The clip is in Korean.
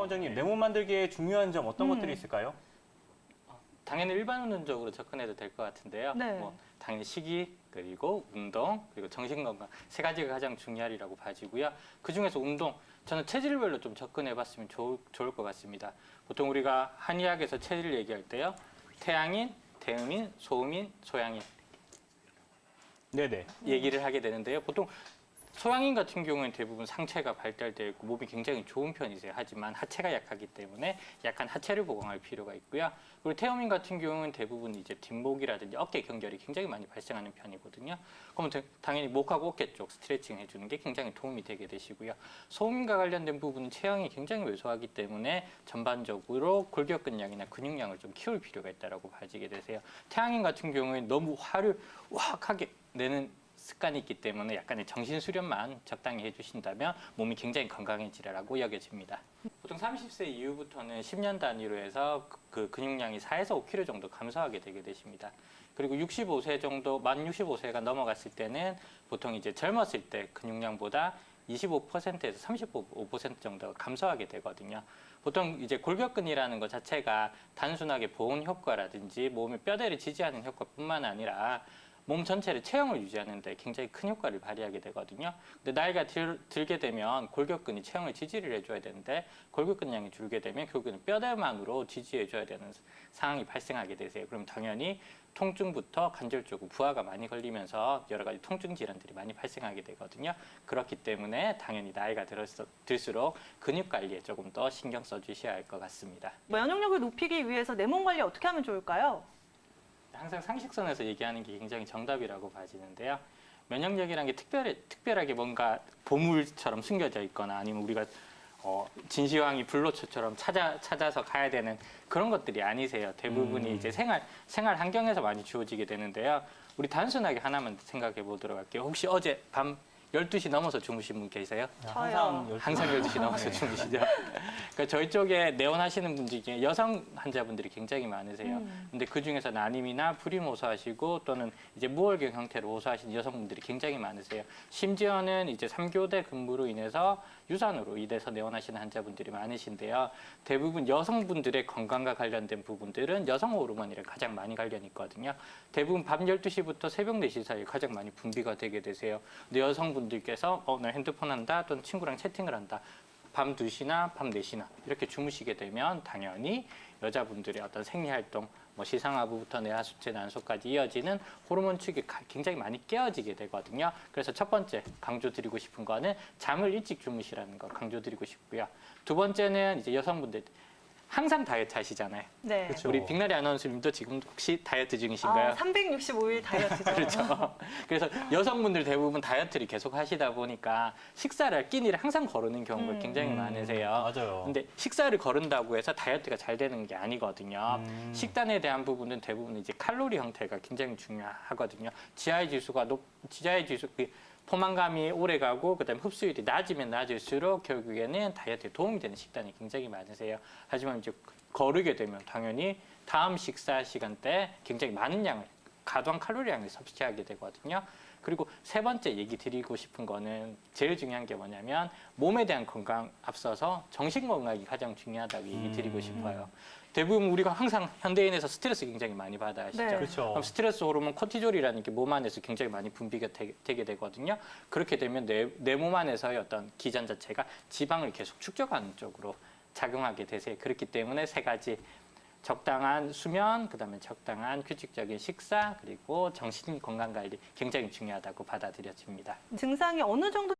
원장님, 내 몸 만들기에 중요한 점 어떤 것들이 있을까요? 당연히 일반론적으로 접근해도 될 것 같은데요. 네. 뭐 당연히 식이, 그리고 운동, 그리고 정신건강 세 가지가 가장 중요하리라고 봐지고요. 그중에서 운동, 저는 체질별로 좀 접근해봤으면 좋을 것 같습니다. 보통 우리가 한의학에서 체질 얘기할 때요. 태양인, 대음인, 소음인, 소양인 네네. 얘기를 하게 되는데요. 보통 소양인 같은 경우는 대부분 상체가 발달되어 있고 몸이 굉장히 좋은 편이세요. 하지만 하체가 약하기 때문에 약간 하체를 보강할 필요가 있고요. 그리고 태음인 같은 경우는 대부분 이제 뒷목이라든지 어깨 경결이 굉장히 많이 발생하는 편이거든요. 그러면 당연히 목하고 어깨 쪽 스트레칭 해주는 게 굉장히 도움이 되게 되시고요. 소음인과 관련된 부분은 체형이 굉장히 왜소하기 때문에 전반적으로 골격근량이나 근육량을 좀 키울 필요가 있다고 봐지게 되세요. 태양인 같은 경우에는 너무 화를 우악하게 내는 습관이 있기 때문에 약간의 정신 수련만 적당히 해주신다면 몸이 굉장히 건강해지라고 여겨집니다. 보통 30세 이후부터는 10년 단위로 해서 그 근육량이 4에서 5kg 정도 감소하게 되게 되십니다. 그리고 65세 정도, 만 65세가 넘어갔을 때는 보통 이제 젊었을 때 근육량보다 25%에서 35% 정도 감소하게 되거든요. 보통 이제 골격근이라는 것 자체가 단순하게 보온 효과라든지 몸의 뼈대를 지지하는 효과뿐만 아니라 몸 전체를 체형을 유지하는 데 굉장히 큰 효과를 발휘하게 되거든요. 근데 나이가 들게 되면 골격근이 체형을 지지를 해줘야 되는데 골격근량이 줄게 되면 결국에는 뼈대만으로 지지해줘야 되는 상황이 발생하게 되세요. 그럼 당연히 통증부터 관절쪽 부하가 많이 걸리면서 여러 가지 통증 질환들이 많이 발생하게 되거든요. 그렇기 때문에 당연히 나이가 들수록 근육 관리에 조금 더 신경 써주셔야 할 것 같습니다. 면역력을 높이기 위해서 내 몸 관리 어떻게 하면 좋을까요? 항상 상식선에서 얘기하는 게 굉장히 정답이라고 봐지는데요. 면역력이라는 게 특별하게 뭔가 보물처럼 숨겨져 있거나 아니면 우리가 진시황이 불로초처럼 찾아서 가야 되는 그런 것들이 아니세요. 대부분이 이제 생활 환경에서 많이 주어지게 되는데요. 우리 단순하게 하나만 생각해 보도록 할게요. 혹시 어제 밤 12시 넘어서 주무신 분 계세요? 저요. 항상 12시 넘어서 주무시죠? 그러니까 저희 쪽에 내원하시는 분들 중에 여성 환자분들이 굉장히 많으세요. 근데 그 중에서 난임이나 불임 호소하시고 또는 이제 무월경 형태로 호소하시는 여성분들이 굉장히 많으세요. 심지어는 이제 3교대 근무로 인해서 유산으로 인해서 내원하시는 환자분들이 많으신데요. 대부분 여성분들의 건강과 관련된 부분들은 여성 호르몬이랑 가장 많이 관련이 있거든요. 대부분 밤 12시부터 새벽 4시 사이에 가장 많이 분비가 되게 되세요. 근데 여성분들께서 나 핸드폰 한다 또는 친구랑 채팅을 한다. 밤 2시나 밤 4시나 이렇게 주무시게 되면 당연히 여자분들의 어떤 생리활동, 뭐 시상하부부터 내하수체, 난소까지 이어지는 호르몬 축이 굉장히 많이 깨어지게 되거든요. 그래서 첫 번째 강조드리고 싶은 거는 잠을 일찍 주무시라는 거 강조드리고 싶고요. 두 번째는 이제 여성분들 항상 다이어트 하시잖아요. 네. 그쵸. 우리 빅나리 아나운서님도 지금 혹시 다이어트 중이신가요? 365일 다이어트죠. 그렇죠. 그래서 여성분들 대부분 다이어트를 계속 하시다 보니까 식사를 끼니를 항상 거르는 경우가 굉장히 많으세요. 맞아요. 근데 식사를 거른다고 해서 다이어트가 잘 되는 게 아니거든요. 식단에 대한 부분은 대부분 이제 칼로리 형태가 굉장히 중요하거든요. 지하의 지수가 포만감이 오래 가고 그다음에 흡수율이 낮으면 낮을수록 결국에는 다이어트에 도움이 되는 식단이 굉장히 많으세요. 하지만 이제 거르게 되면 당연히 다음 식사 시간대에 굉장히 많은 양을 과도한 칼로리량을 섭취하게 되거든요. 그리고 세 번째 얘기 드리고 싶은 거는 제일 중요한 게 뭐냐면 몸에 대한 건강 앞서서 정신 건강이 가장 중요하다고 얘기 드리고 싶어요. 대부분 우리가 항상 현대인에서 스트레스 굉장히 많이 받아 하시죠. 네. 그렇죠. 그럼 스트레스 호르몬 코티졸이라는 게 몸 안에서 굉장히 많이 분비가 되게 되거든요. 그렇게 되면 내 몸 안에서의 어떤 기전 자체가 지방을 계속 축적하는 쪽으로 작용하게 되세요. 그렇기 때문에 세 가지 적당한 수면, 그다음에 적당한 규칙적인 식사, 그리고 정신 건강 관리 굉장히 중요하다고 받아들여집니다. 증상이 어느 정도